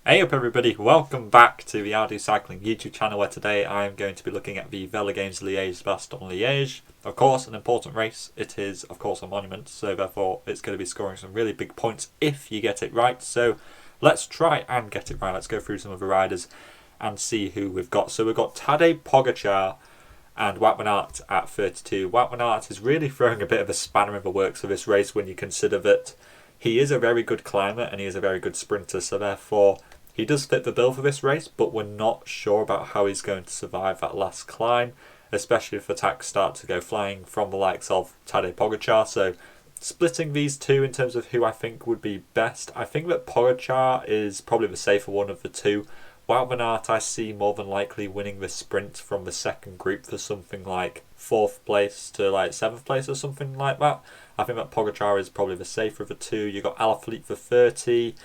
Hey up everybody, welcome back to the RD Cycling YouTube channel, where today I am going to be looking at the VELOGAMES Liege Bastogne Liege. Of course, an important race. It is, of course, a monument, so therefore it's going to be scoring some really big points if you get it right. So let's try and get it right. Let's go through some of the riders and see who we've got. So we've got Tadej Pogacar and Wout van Aert at 32. Wout van Aert is really throwing a bit of a spanner in the works for this race when you consider that he is a very good climber and he is a very good sprinter, so therefore he does fit the bill for this race, but we're not sure about how he's going to survive that last climb, especially if attacks start to go flying from the likes of Tadej Pogacar. So splitting these two in terms of who I think would be best, I think that Pogacar is probably the safer one of the two. Wout van Aert I see more than likely winning the sprint from the second group for something like 4th place to like 7th place or something like that. I think that Pogacar is probably the safer of the two. You got Alaphilippe for 30.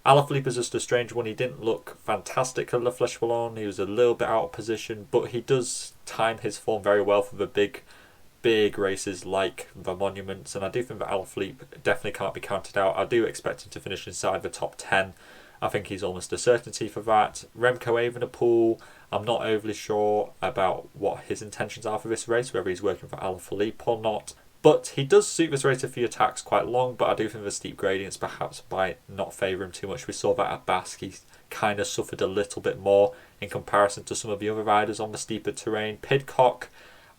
Alaphilippe is just a strange one. He didn't look fantastic at Fleche Wallonne. He was a little bit out of position, but he does time his form very well for the big races like the monuments. And I do think that Alaphilippe definitely can't be counted out. I do expect him to finish inside the top 10. I think he's almost a certainty for that. Remco Evenepoel, I'm not overly sure about what his intentions are for this race, whether he's working for Alaphilippe or not. But he does suit this race if he attacks quite long, but I do think the steep gradients perhaps might not favour him too much. We saw that at Basque, he kind of suffered a little bit more in comparison to some of the other riders on the steeper terrain. Pidcock,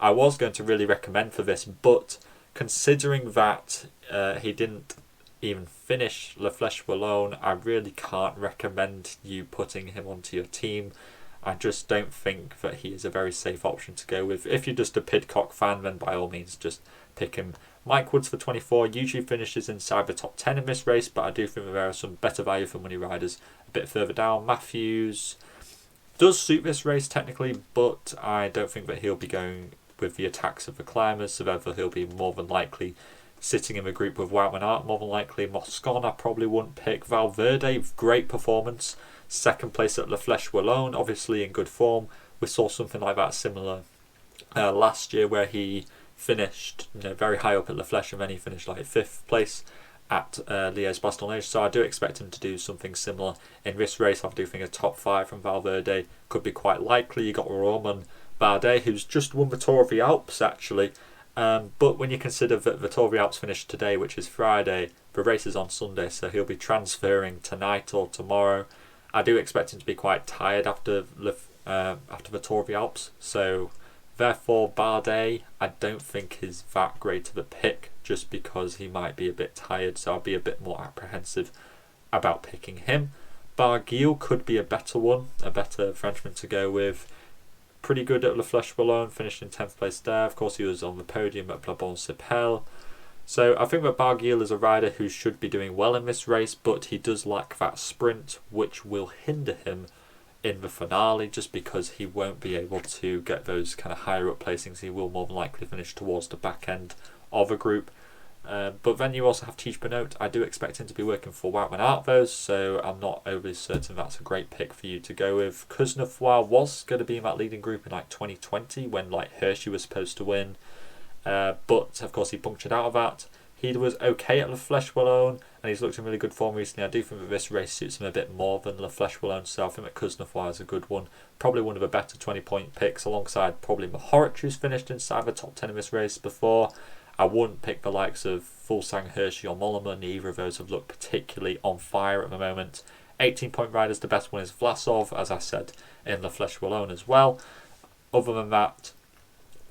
I was going to really recommend for this, but considering that he didn't even finish La Fleche Wallonne, I really can't recommend you putting him onto your team. I just don't think that he is a very safe option to go with. If you're just a Pidcock fan, then by all means just pick him. Mike Woods for 24 usually finishes inside the top 10 in this race, but I do think that there are some better value for money riders a bit further down. Matthews does suit this race technically, but I don't think that he'll be going with the attacks of the climbers, so therefore he'll be more than likely sitting in the group with Wout van Aert, more than likely. Moscon I probably wouldn't pick. Valverde, great performance. 2nd place at La Fleche Wallonne, obviously in good form. We saw something like that similar last year where he finished very high up at La Fleche and then he finished like 5th place at Liege Bastogne Liege. So I do expect him to do something similar in this race. I do think a top 5 from Valverde could be quite likely. You got Romain Bardet, who's just won the Tour of the Alps actually. But when you consider that the Tour of the Alps finished today, which is Friday, the race is on Sunday, so he'll be transferring tonight or tomorrow. I do expect him to be quite tired after the Tour of the Alps, so therefore Bardet I don't think is that great of a pick, just because he might be a bit tired, so I'll be a bit more apprehensive about picking him. Barguil could be a better one, a better Frenchman to go with. Pretty good at La Fleche Wallonne, finished in 10th place there. Of course he was on the podium at Brabant-Sipel. So I think that Barguil is a rider who should be doing well in this race, but he does lack that sprint, which will hinder him in the finale, just because he won't be able to get those kind of higher up placings. He will more than likely finish towards the back end of a group. But then you also have Tiesj Benoot. I do expect him to be working for Wout van Aert though, so I'm not overly certain that's a great pick for you to go with. Kuznetsov was going to be in that leading group in like 2020 when like Hershey was supposed to win. But of course he punctured out of that. He was okay at La Fleche Wallonne and he's looked in really good form recently. I do think that this race suits him a bit more than La Fleche Wallonne, so I think that Kuznetsov is a good one. Probably one of the better 20-point picks, alongside probably Mohoric, who's finished inside the top 10 in this race before. I wouldn't pick the likes of Fuglsang, Hershey or Mollema. Neither of those have looked particularly on fire at the moment. 18-point riders, the best one is Vlasov, as I said, in La Fleche Wallonne as well. Other than that,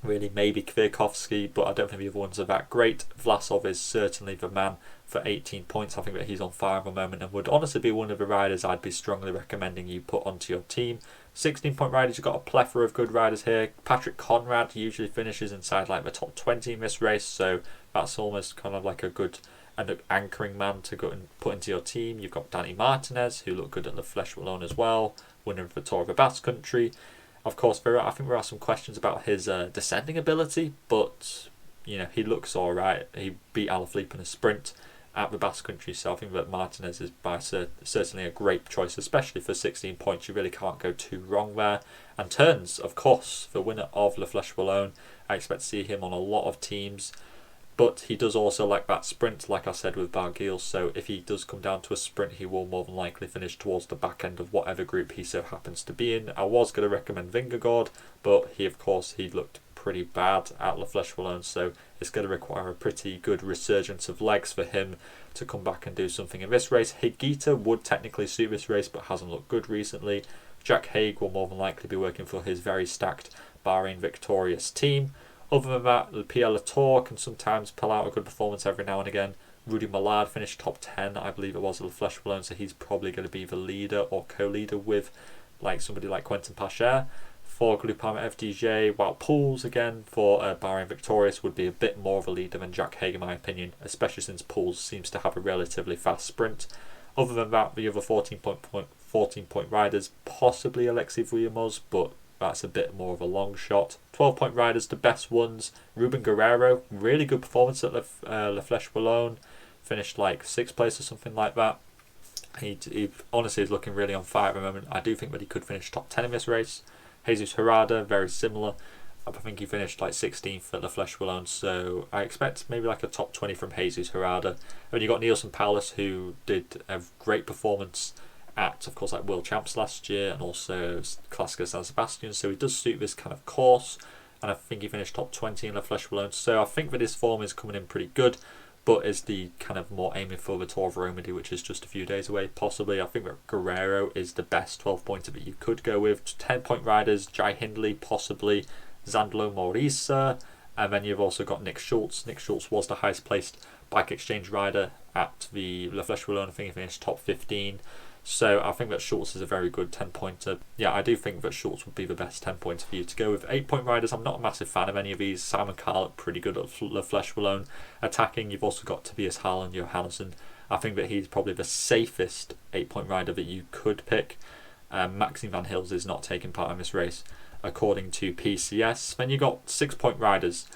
really maybe Kwiatkowski, but I don't think the other ones are that great. Vlasov is certainly the man for 18 points. I think that he's on fire at the moment and would honestly be one of the riders I'd be strongly recommending you put onto your team. 16-point riders, you've got a plethora of good riders here. Patrick Conrad usually finishes inside like the top 20 in this race, so that's almost kind of like a good anchoring man to go and put into your team. You've got Danny Martinez, who looked good at La Fleche Wallonne as well, winner of the Tour of the Basque Country. Of course, I think there are some questions about his descending ability, but he looks all right. He beat Alaphilippe in a sprint at the Basque Country, so I think that Martinez is certainly a great choice, especially for 16 points. You really can't go too wrong there. And Teuns, of course, the winner of La Fleche Wallonne. I expect to see him on a lot of teams. But he does also like that sprint, like I said with Barguil, so if he does come down to a sprint, he will more than likely finish towards the back end of whatever group he so happens to be in. I was going to recommend Vingegaard, but he looked pretty bad at La Fleche Wallonne, so it's going to require a pretty good resurgence of legs for him to come back and do something in this race. Higuita would technically suit this race, but hasn't looked good recently. Jack Haig will more than likely be working for his very stacked Bahrain victorious team. Other than that, Pierre Latour can sometimes pull out a good performance every now and again. Rudy Millard finished top 10, I believe it was, at La Fleche Wallonne, so he's probably going to be the leader or co-leader with somebody like Quentin Pacher. For Groupama FDJ, Wout Poels again for Bahrain Victorious would be a bit more of a leader than Jack Haig in my opinion, especially since Poels seems to have a relatively fast sprint. Other than that, the other 14-point riders, possibly Alexei Vuillermoz, but that's a bit more of a long shot. 12-point riders, the best ones. Ruben Guerrero, really good performance at La Fleche Wallonne. Finished like 6th place or something like that. He honestly is looking really on fire at the moment. I do think that he could finish top 10 in this race. Jesus Herrada, very similar. I think he finished like 16th at La Fleche Wallonne, so I expect maybe like a top 20 from Jesus Herrada. And then you got Nielsen Paulus, who did a great performance at, of course, like World Champs last year and also Classica San Sebastian, so he does suit this kind of course, and I think he finished top 20 in La Fleche Wallonne, so I think that his form is coming in pretty good, but is the kind of more aiming for the Tour of Romandy, which is just a few days away, possibly. I think that Guerrero is the best 12-pointer that you could go with. 10-point riders, Jai Hindley, possibly, Zandlo Morisa, and then you've also got Nick Schultz. Nick Schultz was the highest placed bike exchange rider at the La Fleche Wallonne. I think he finished top 15. So I think that Schultz is a very good 10-pointer. Yeah, I do think that Schultz would be the best 10-pointer for you to go with. 8-point riders, I'm not a massive fan of any of these. Simon Carl, pretty good at La Fleche Wallonne. Attacking, you've also got Tobias Hall and Johannesson. I think that he's probably the safest 8-point rider that you could pick. Maxime Van Hills is not taking part in this race, according to PCS. Then you got 6-point riders.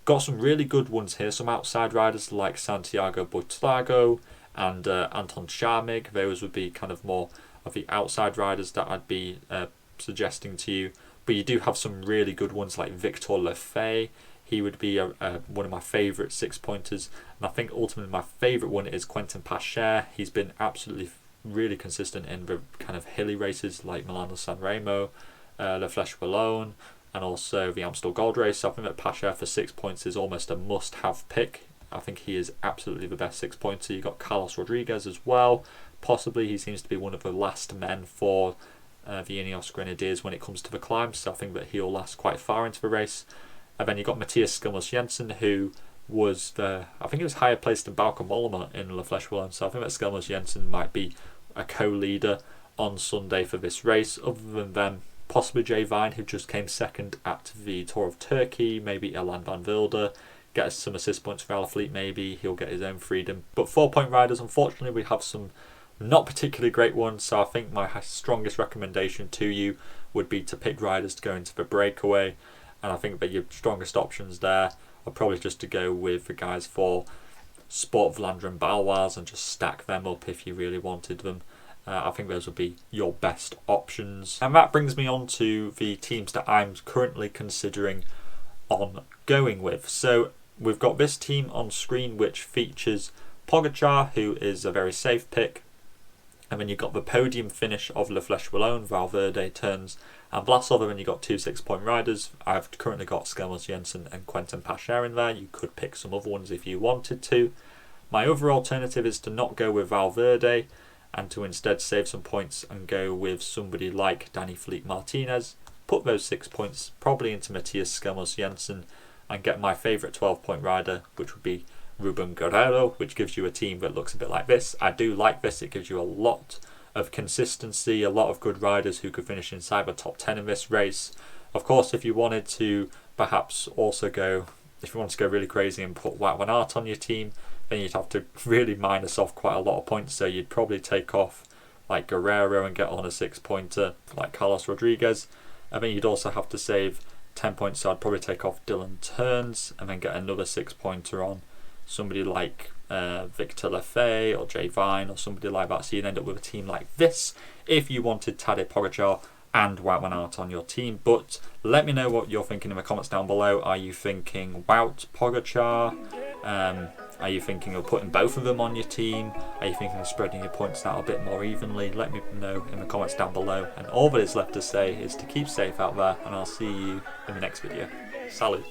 Got some really good ones here. Some outside riders like Santiago Buitrago and Anton Charmig. Those would be kind of more of the outside riders that I'd be suggesting to you. But you do have some really good ones like Victor Lefay. He would be one of my favourite 6-pointers. And I think ultimately my favourite one is Quentin Pacher. He's been absolutely really consistent in the kind of hilly races like Milano San Remo, La Fleche Wallonne, and also the Amstel Gold Race. So I think that Pacher for 6 points is almost a must-have pick. I think he is absolutely the best 6-pointer. You've got Carlos Rodriguez as well. Possibly he seems to be one of the last men for the Ineos Grenadiers when it comes to the climb, so I think that he'll last quite far into the race. And then you've got Matthias Skilmos Jensen, who was I think he was higher placed than Bauke Mollema in La Fleche Wallonne, so I think that Skilmos Jensen might be a co-leader on Sunday for this race. Other than them, possibly Jay Vine, who just came second at the Tour of Turkey, maybe Elan van Wilder. Get some assist points for Alaphilippe, maybe he'll get his own freedom. But 4-point riders, unfortunately, we have some not particularly great ones, so I think my strongest recommendation to you would be to pick riders to go into the breakaway, and I think that your strongest options there are probably just to go with the guys for Sport Vlaanderen and Baloise and just stack them up if you really wanted them. I think those would be your best options. And that brings me on to the teams that I'm currently considering on going with. So we've got this team on screen which features Pogacar, who is a very safe pick, and then you've got the podium finish of La Fleche Wallonne, Valverde, Teuns and Blasov, and then you've got 2 6-point riders. I've currently got Skilmos Jensen and Quentin Pacher in there. You could pick some other ones if you wanted to. My other alternative is to not go with Valverde and to instead save some points and go with somebody like Danny Felipe Martinez. Put those 6 points probably into Matthias Skilmos Jensen and get my favourite 12-point rider, which would be Ruben Guerrero, which gives you a team that looks a bit like this. I do like this. It gives you a lot of consistency, a lot of good riders who could finish inside the top 10 in this race. Of course, if you wanted to perhaps also go, if you want to go really crazy and put Wout van Aert on your team, then you'd have to really minus off quite a lot of points. So you'd probably take off like Guerrero and get on a 6-pointer like Carlos Rodriguez. And then you'd also have to save 10 points, so I'd probably take off Dylan Teuns and then get another 6-pointer on somebody like Victor Lefay or Jay Vine or somebody like that. So you'd end up with a team like this if you wanted Tadej Pogacar and Wout van Aert on your team. But let me know what you're thinking in the comments down below. Are you thinking Wout, Pogacar, Are you thinking of putting both of them on your team? Are you thinking of spreading your points out a bit more evenly? Let me know in the comments down below. And all that is left to say is to keep safe out there, and I'll see you in the next video. Salut!